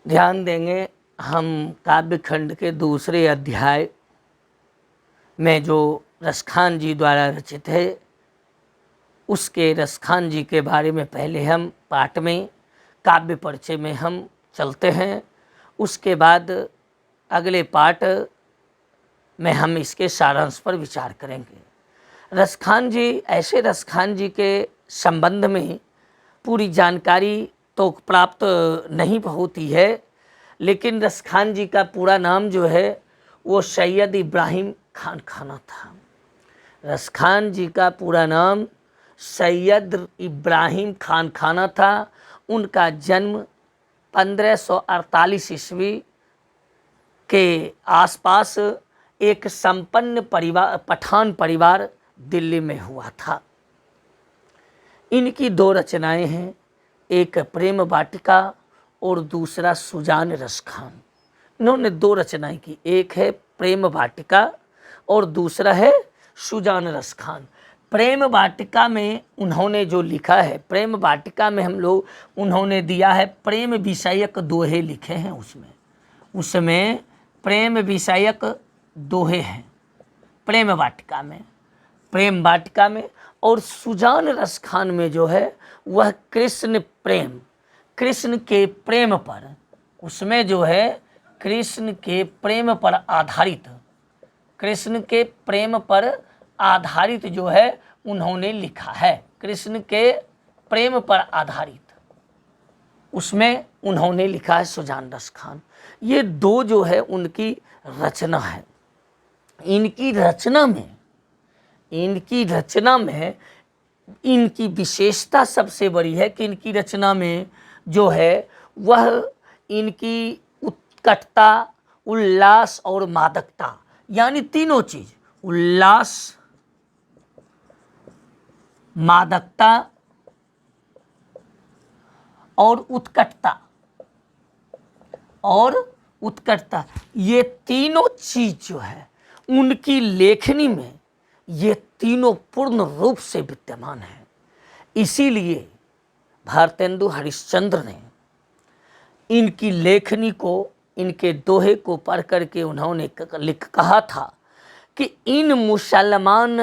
ध्यान देंगे हम काव्य खंड के दूसरे अध्याय में जो रसखान जी द्वारा रचित है उसके रसखान जी के बारे में पहले हम पाठ में काव्य परिचय में हम चलते हैं। उसके बाद अगले पाठ में हम इसके सारांश पर विचार करेंगे। रसखान जी, ऐसे रसखान जी के संबंध में पूरी जानकारी तो प्राप्त नहीं होती है, लेकिन रसखान जी का पूरा नाम जो है वो सैयद इब्राहिम खान खाना था। रसखान जी का पूरा नाम सैयद इब्राहिम खान खाना था। उनका जन्म 1548 ईस्वी के आसपास एक संपन्न परिवार, पठान परिवार दिल्ली में हुआ था। इनकी दो रचनाएं हैं, एक प्रेम वाटिका और दूसरा सुजान रसखान। इन्होंने दो रचनाएं की, एक है प्रेम वाटिका और दूसरा है सुजान रसखान। प्रेम वाटिका में उन्होंने जो लिखा है, प्रेम वाटिका में हम लोग उन्होंने दिया है प्रेम विषयक दोहे लिखे हैं। उसमें प्रेम विषयक दोहे हैं प्रेम वाटिका में। और सुजान रसखान में जो है वह कृष्ण के प्रेम पर, उसमें जो है कृष्ण के प्रेम पर आधारित जो है उन्होंने लिखा है। कृष्ण के प्रेम पर आधारित उसमें उन्होंने लिखा है सुजान रसखान। ये दो जो है उनकी रचना है। इनकी रचना में इनकी विशेषता सबसे बड़ी है कि इनकी रचना में जो है वह इनकी उत्कटता, उल्लास और मादकता, यानी तीनों चीज, उल्लास, मादकता और उत्कटता, ये तीनों चीज जो है उनकी लेखनी में ये तीनों पूर्ण रूप से विद्यमान है। इसीलिए भारतेंदु हरिश्चंद्र ने इनकी लेखनी को, इनके दोहे को पढ़ करके उन्होंने कहा था कि इन मुसलमान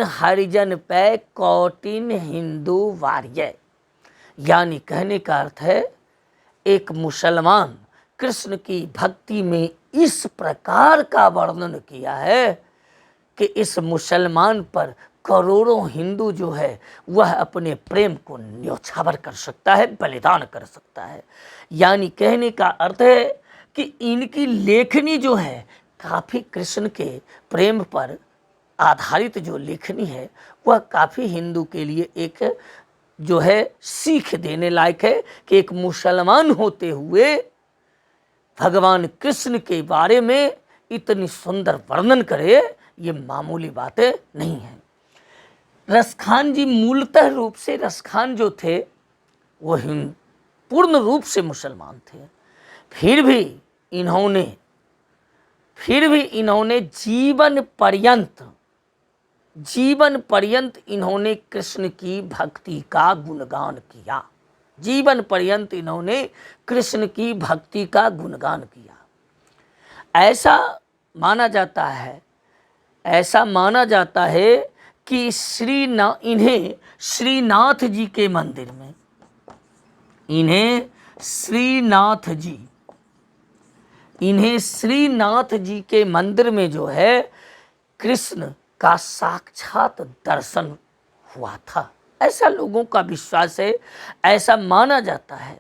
हरिजन पे कौटिन हिंदू वार्य। यानी कहने का अर्थ है एक मुसलमान कृष्ण की भक्ति में इस प्रकार का वर्णन किया है कि इस मुसलमान पर करोड़ों हिंदू जो है वह अपने प्रेम को न्योछावर कर सकता है, बलिदान कर सकता है। यानी कहने का अर्थ है कि इनकी लेखनी जो है काफ़ी कृष्ण के प्रेम पर आधारित जो लेखनी है वह काफ़ी हिंदू के लिए एक जो है सीख देने लायक है कि एक मुसलमान होते हुए भगवान कृष्ण के बारे में इतनी सुंदर वर्णन करे, ये मामूली बातें नहीं है। रसखान जी मूलतः रूप से, रसखान जो थे वो पूर्ण रूप से मुसलमान थे। फिर भी इन्होंने जीवन पर्यंत इन्होंने कृष्ण की भक्ति का गुणगान किया। ऐसा माना जाता है कि इन्हें श्रीनाथ जी के मंदिर में, इन्हें श्रीनाथ जी के मंदिर में जो है कृष्ण का साक्षात दर्शन हुआ था। ऐसा लोगों का विश्वास है, ऐसा माना जाता है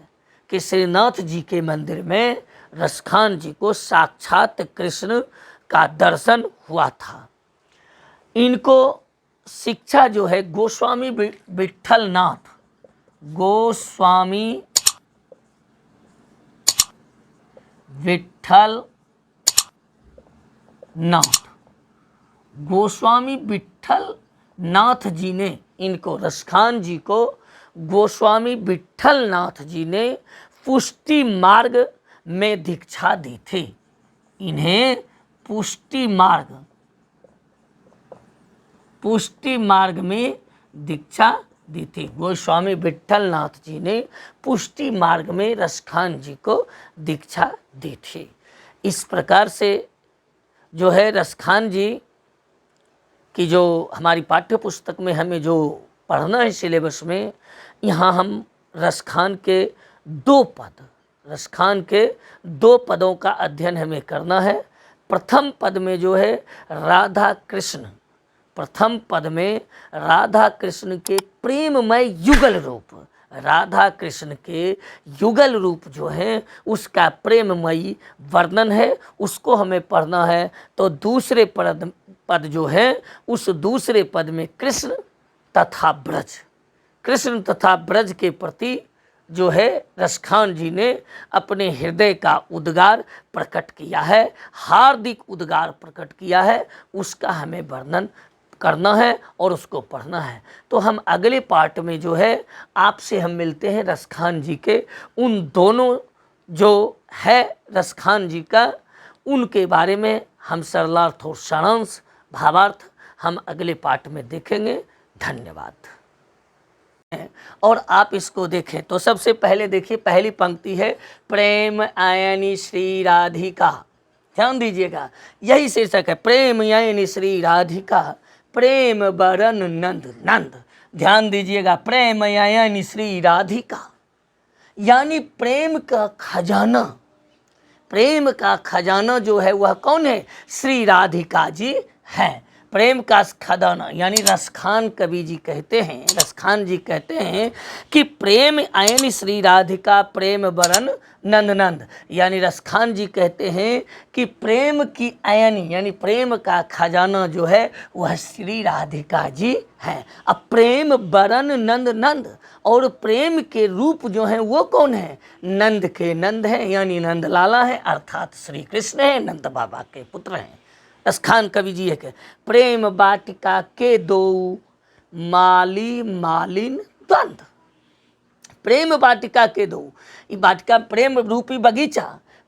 कि श्रीनाथ जी के मंदिर में रसखान जी को साक्षात कृष्ण का दर्शन हुआ था। इनको शिक्षा जो है गोस्वामी विट्ठल नाथ जी ने इनको, रसखान जी को गोस्वामी विट्ठल नाथ जी ने पुष्टि मार्ग में दीक्षा दी थी। इन्हें पुष्टि मार्ग में दीक्षा दी थी। गोस्वामी विट्ठल नाथ जी ने पुष्टि मार्ग में रसखान जी को दीक्षा दी थी। इस प्रकार से जो है रसखान जी की जो हमारी पाठ्य पुस्तक में हमें जो पढ़ना है सिलेबस में, यहाँ हम रसखान के दो पदों का अध्ययन हमें करना है। प्रथम पद में जो है राधा कृष्ण, प्रथम पद में राधा कृष्ण के प्रेममय युगल रूप, राधा कृष्ण के युगल रूप जो है उसका प्रेममयी वर्णन है, उसको हमें पढ़ना है। तो दूसरे पद जो है उस दूसरे पद में कृष्ण तथा ब्रज के प्रति जो है रसखान जी ने अपने हृदय का उद्गार प्रकट किया है, हार्दिक उद्गार प्रकट किया है, उसका हमें वर्णन करना है और उसको पढ़ना है। तो हम अगले पार्ट में जो है आपसे हम मिलते हैं रसखान जी के उन दोनों जो है रसखान जी का, उनके बारे में हम सरलार्थ और सारांश भावार्थ हम अगले पार्ट में देखेंगे। धन्यवाद। और आप इसको देखें तो सबसे पहले देखिए पहली पंक्ति है प्रेम आयनी श्री राधिका। ध्यान दीजिएगा, यही शीर्षक है, प्रेम आयनी श्री राधिका प्रेम बरन नंद नंद। ध्यान दीजिएगा, प्रेम आयनी श्री राधिका यानी प्रेम का खजाना, प्रेम का खजाना जो है वह कौन है? श्री राधिका जी हैं। प्रेम का खजाना यानी रसखान कवि जी कहते हैं, रसखान जी कहते हैं कि प्रेम आयनी श्री राधिका प्रेम बरन नंद नंद, यानी रसखान जी कहते हैं कि प्रेम की आयनी यानी प्रेम का खजाना जो है वह श्री राधिका जी हैं। अब प्रेम बरन नंद नंद, और प्रेम के रूप जो हैं वो कौन है? नंद के नंद हैं, यानी नंद लाला है, अर्थात श्री कृष्ण है, नंद बाबा के पुत्र हैं। रसखान कवि जी है, प्रेम वाटिका के दो माली मालिन द्वंद। प्रेम वाटिका के दो, ये वाटिका प्रेम रूपी बगीचा,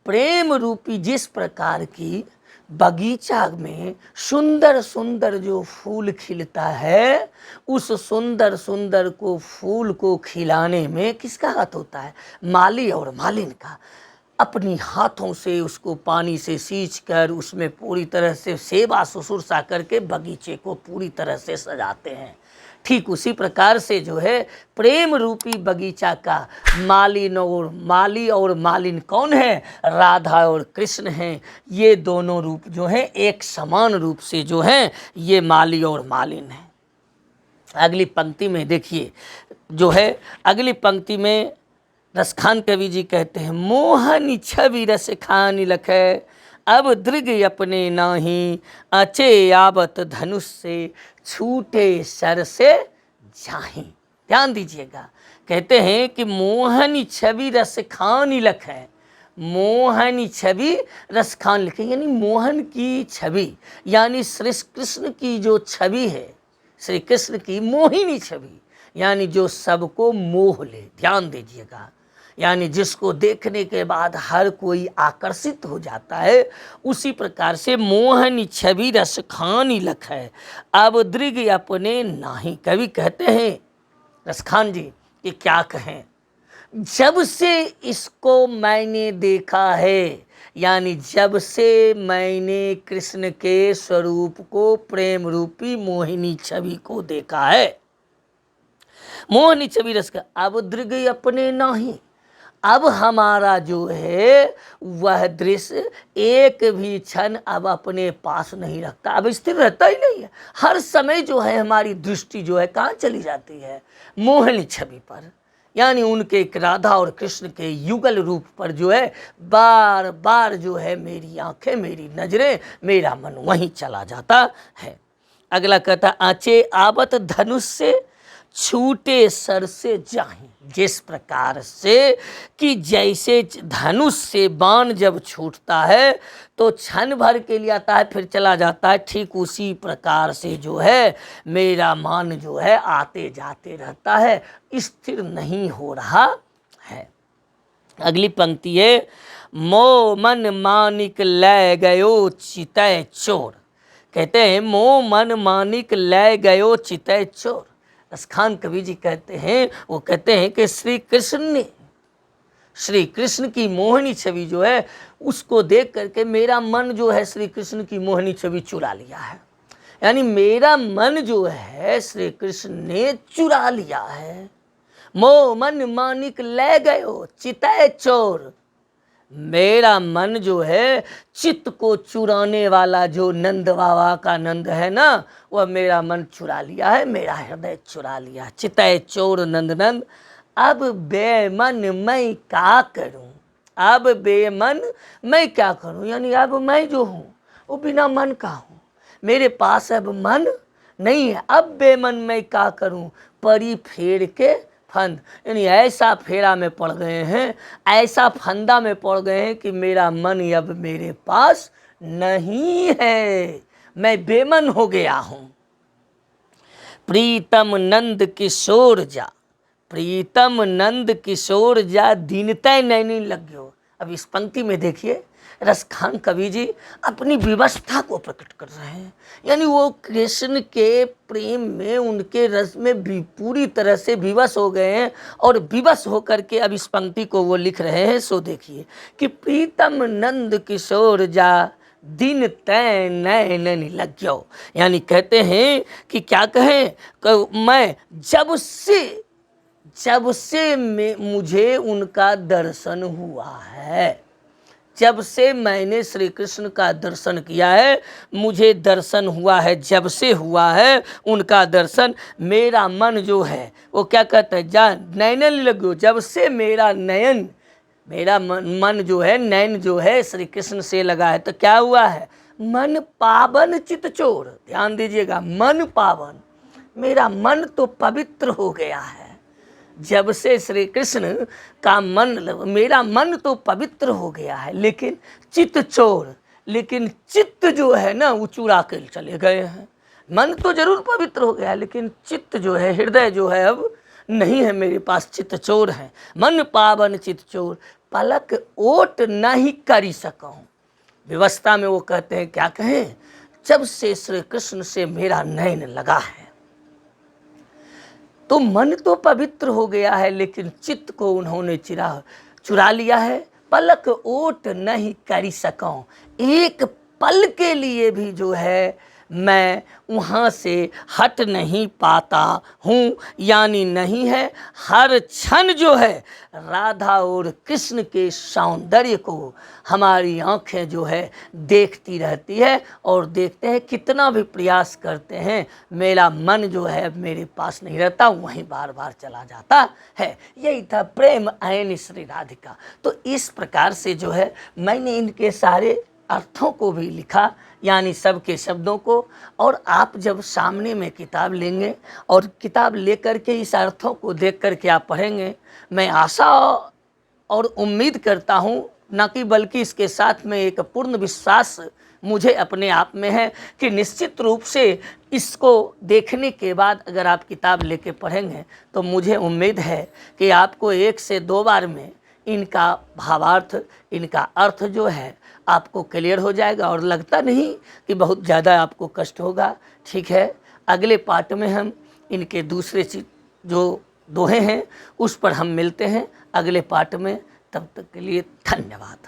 प्रेम रूपी जिस प्रकार की बगीचा में सुंदर सुंदर जो फूल खिलता है, उस सुंदर सुंदर को फूल को खिलाने में किसका हाथ होता है? माली और मालिन का। अपनी हाथों से उसको पानी से सींच कर उसमें पूरी तरह से सेवा शुश्रूषा करके बगीचे को पूरी तरह से सजाते हैं। ठीक उसी प्रकार से जो है प्रेम रूपी बगीचा का माली और मालिन कौन है? राधा और कृष्ण हैं। ये दोनों रूप जो हैं एक समान रूप से जो हैं ये माली और मालिन हैं। अगली पंक्ति में देखिए जो है, अगली पंक्ति में रसखान कवि जी कहते हैं मोहनी छवि रस खानी लखै अब दृग अपने नाही अचे आवत धनुष से छूटे सर से जाही। ध्यान दीजिएगा, कहते हैं कि मोहनी छवि रस खानी लखै, मोहनी छवि रस खान लिखे यानी मोहन की छवि, यानी श्री कृष्ण की जो छवि है, श्री कृष्ण की मोहिनी छवि, यानी जो सबको मोह ले। ध्यान दीजिएगा, यानी जिसको देखने के बाद हर कोई आकर्षित हो जाता है, उसी प्रकार से मोहनी छवि रस खानी लखै अब दृग अपने नाही। कवि कहते हैं रसखान जी कि क्या कहें, जब से इसको मैंने देखा है, यानी जब से मैंने कृष्ण के स्वरूप को प्रेम रूपी मोहिनी छवि को देखा है, मोहिनी छवि रस का अब दृग अपने नाही, अब हमारा जो है वह दृश्य एक भी क्षण अब अपने पास नहीं रखता, अब स्थिर रहता ही नहीं है। हर समय जो है हमारी दृष्टि जो है कहाँ चली जाती है? मोहिनी छवि पर, यानी उनके राधा और कृष्ण के युगल रूप पर जो है बार बार जो है मेरी आंखें, मेरी नजरें, मेरा मन वहीं चला जाता है। अगला कहता आचे आवत धनुष से छूटे सर से जाही। जिस प्रकार से कि जैसे धनुष से बाण जब छूटता है तो क्षण भर के लिए आता है फिर चला जाता है, ठीक उसी प्रकार से जो है मेरा मन जो है आते जाते रहता है, स्थिर नहीं हो रहा है। अगली पंक्ति है मो मन मानिक ले गयो चितय चोर। कहते हैं मो मन मानिक ले गयो चितय चोर, रसखान कवि जी कहते हैं, वो कहते हैं कि श्री कृष्ण ने, श्री कृष्ण की मोहनी छवि जो है उसको देख करके मेरा मन जो है श्री कृष्ण की मोहनी छवि चुरा लिया है। यानी मेरा मन जो है श्री कृष्ण ने चुरा लिया है। मोह मन मानिक ले गयो चितै चोर। मेरा मन जो है चित्त को चुराने वाला जो नंद बाबा का नंद है ना, वह मेरा मन चुरा लिया है, मेरा हृदय चुरा लिया। चितै चोर नंद नंद अब बेमन मैं क्या करूं, अब बेमन मैं क्या करूं। यानी अब मैं जो हूं वो बिना मन का हूं, मेरे पास अब मन नहीं है। अब बेमन मैं क्या करूं, परी फेर के फंद। यानी ऐसा फेरा में पड़ गए हैं, ऐसा फंदा में पड़ गए हैं कि मेरा मन अब मेरे पास नहीं है, मैं बेमन हो गया हूं। प्रीतम नंद किशोर जा, प्रीतम नंद किशोर जा दीनतै नैनी लग्यो। अब इस पंक्ति में देखिए रसखान कवि जी अपनी विवशता को प्रकट कर रहे हैं। यानी वो कृष्ण के प्रेम में, उनके रस में भी पूरी तरह से विवश हो गए हैं और विवश होकर के अब इस पंक्ति को वो लिख रहे हैं। सो देखिए कि प्रीतम नंद किशोर जा दिन तय नैन लग्यो। यानी कहते हैं कि क्या कहें, मैं जब से मुझे उनका दर्शन हुआ है, जब से मैंने श्री कृष्ण का दर्शन किया है, मुझे दर्शन हुआ है, जब से हुआ है उनका दर्शन, मेरा मन जो है वो क्या कहता है, जा नैन लगो। जब से मेरा नयन, मेरा मन जो है, नैन जो है श्री कृष्ण से लगा है, तो क्या हुआ है, मन पावन चित चोर। ध्यान दीजिएगा, मन पावन, मेरा मन तो पवित्र हो गया है। जब से श्री कृष्ण का मन, मेरा मन तो पवित्र हो गया है, लेकिन चित्त चोर, लेकिन चित्त जो है ना वो चुरा के चले गए हैं। मन तो जरूर पवित्र हो गया, लेकिन चित्त जो है, हृदय जो है अब नहीं है मेरे पास, चित्त चोर है। मन पावन चित्त चोर पलक ओट नहीं करी सकूं। व्यवस्था में वो कहते हैं, क्या कहें, जब से श्री कृष्ण से मेरा नयन लगा है तो मन तो पवित्र हो गया है, लेकिन चित्त को उन्होंने चुरा लिया है। पलक ओट नहीं करी सकूं, एक पल के लिए भी जो है मैं वहाँ से हट नहीं पाता हूँ। यानी नहीं है, हर क्षण जो है राधा और कृष्ण के सौंदर्य को हमारी आँखें जो है देखती रहती है, और देखते हैं कितना भी प्रयास करते हैं, मेरा मन जो है मेरे पास नहीं रहता, वहीं बार बार चला जाता है। यही था प्रेम ऐन श्री राधिका। तो इस प्रकार से जो है मैंने इनके सारे अर्थों को भी लिखा, यानी सबके शब्दों को। और आप जब सामने में किताब लेंगे और किताब लेकर के इस अर्थों को देख कर के आप पढ़ेंगे, मैं आशा और उम्मीद करता हूँ, न कि बल्कि इसके साथ में एक पूर्ण विश्वास मुझे अपने आप में है कि निश्चित रूप से इसको देखने के बाद अगर आप किताब लेके पढ़ेंगे तो मुझे उम्मीद है कि आपको 1 से 2 बार में इनका भावार्थ, इनका अर्थ जो है आपको क्लियर हो जाएगा, और लगता नहीं कि बहुत ज़्यादा आपको कष्ट होगा। ठीक है, अगले पार्ट में हम इनके दूसरे जो दोहे हैं उस पर हम मिलते हैं अगले पार्ट में। तब तक के लिए धन्यवाद।